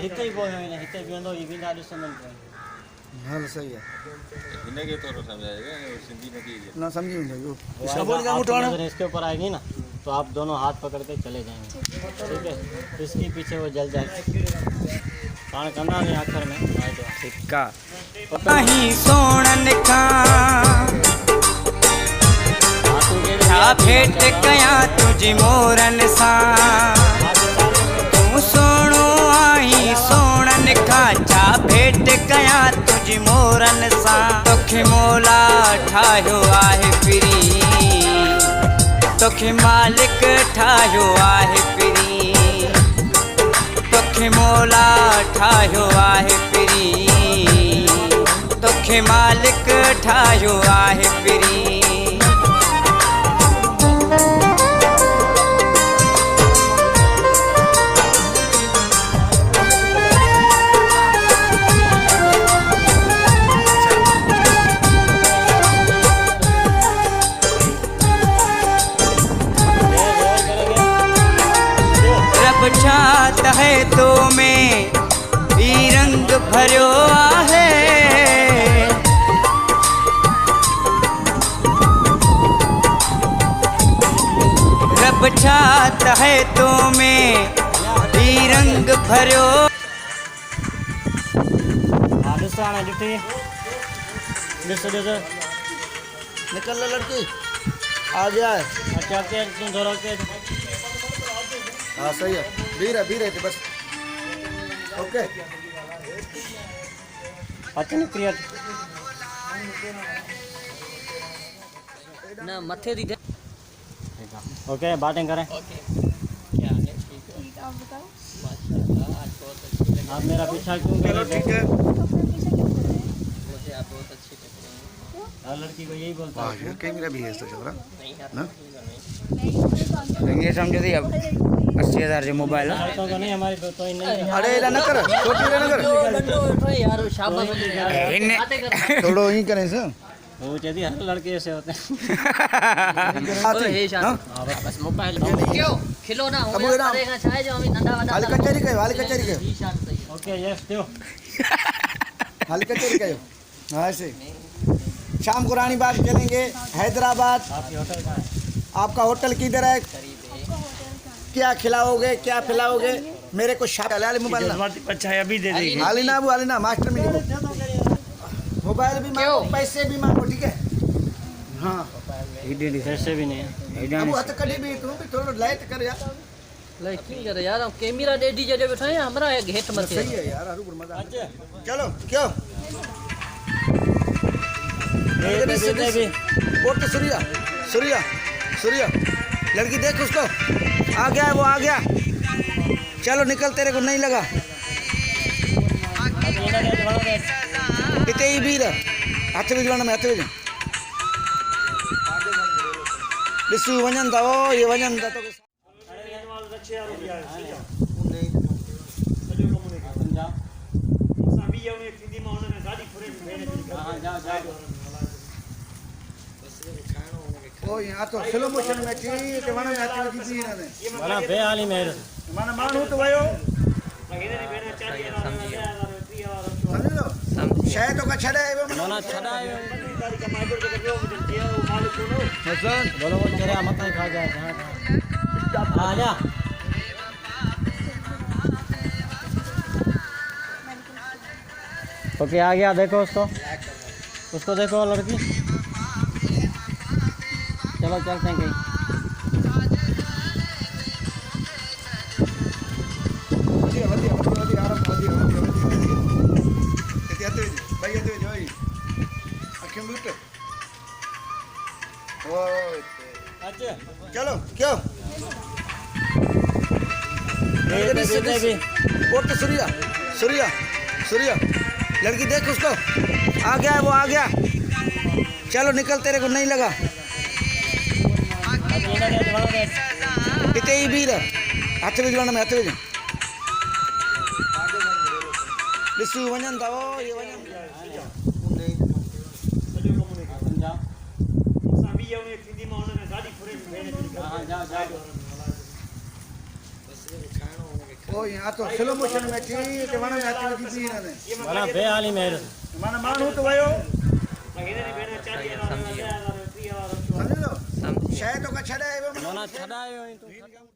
हिते ही बोल रहे हैं हिते बिंदो ये बिंदा डिसमेंट है। हां सही है इन्हें के तो समझाएगा सिंधी में कीजिए ना समझी नहीं वो सबों का उठाना इसके ऊपर आएगी ना तो आप दोनों हाथ पकड़ के चले जाएंगे ठीक है। इसके पीछे वो जल जाएगा कान करना नहीं आखिर में सिक्का नहीं सोणन का छा भेट कया तुझी मोरन सा तू सोणो आई सोणन का छा भेट कया तुझी मोरन सा तोखे मोला ठायो आहे पिरी तोखे मालिक ठायो आहे पिरी तोखे मोला ठायो आहे पिरी तोखे मालिक ठायो आहे पिरी रब चाहता है तो में ई रंग भरियो आहे रब चाहता है तो में ई रंग भरियो राजस्थान है जितने निकल ले लड़की आ गया है। अच्छा के तुम धरो के हाँ सही है भी रहे थे बस ओके पता नहीं क्रिया ना मथे दी दे ओके बातें करें ओके क्या है ठीक है आप बताओ माशाल्लाह आज बहुत अच्छी लगी आप मेरा पीछा क्यों कर चलो रहे ठीक थे है तो अपने पीछे क्यों कर रहे हैं? मुझे आप बहुत अच्छी लग रही हैं हर लड़की को यही बोलता वाह है यार कैमरा भी है इसका चल रहा नहीं यार ना? नहीं नहीं तो अंदर ये समझो दी अब 80,000 जो मोबाइल है लड़कों का नहीं हमारी तो ही नहीं है। अरे इधर न कर छोटी इधर न कर लड्डू उठो यार शाबाश यार इन्हें- बातें कर थोड़ो यहीं करें सर वो कहती है हर लड़के ऐसे होते हैं ओए हे शान बस मोबाइल क्यों खिलौना हो अब ये ना- करेगा चाहे जो हमें नंदा वाला हाली कचहरी कयो ही शान सही है ओके यस दो हाली कचहरी कयो हाँ ऐसे शाम को रानी बाग चलेंगे हैदराबाद आपकी होटल कहाँ है? आपका होटल किधर है क्या खिलाओगे क्या पिलाओगे मेरे को शादी मोबाइल ना अच्छा है अभी दे देंगे हाली ना वो हाली ना मास्टर में लिखो मोबाइल भी मांगो पैसे भी मांगो ठीक है हाँ पैसे भी नहीं है अब हथ कड़ी भी तू भी थोड़ा लाइट कर यार लाइक की करे यार हम कैमरा डेडी जड़े बैठे हैं हमरा एक हेट मत सही है यार हरू मजा चलो क्यों भी और तो सूर्या सूर्या सूर्या लड़की देख उसको आ गया वो आ गया चलो निकल तेरे को नहीं लगा इतने ही भीड़ हाथ में में हाथ में ॾिसू वञनि था ओ ये वञनि था तो ओ यहाँ तो स्लो मोशन में थी ते वण में हाथ विझी थी हिन में माना बेहाली मेर माना माण्हू त वियो सम्झो शइ तोखां छॾे आयो माना छड़ाए हसन बोलो वो तेरे मत ही खा जाए आ जा ओके आ गया देखो उसको देखो लड़की चलो चलते हैं कहीं वधिया वधिया वधिया आराम वधिया वधिया वधिया हिते हथ विझ भई हथ विझ भई अखियूं ॿूट ओए अच्छा चलो क्यों भी और तो सूर्या सूर्या सूर्या लड़की देख उसको आ गया वो आ गया चलो निकल तेरे को नहीं लगा इतने ही भीड़ हाथ विझ में हाथ विझ ॾिसू वञनि था ओ ये वञनि ओ कोई आ तो स्लो मोशन में थी ते वण में अची वधी पी ने माना बेहाली मेहर माना माण्हू तो वयो समझो शइ तो का छॾाए वियो माना छॾायो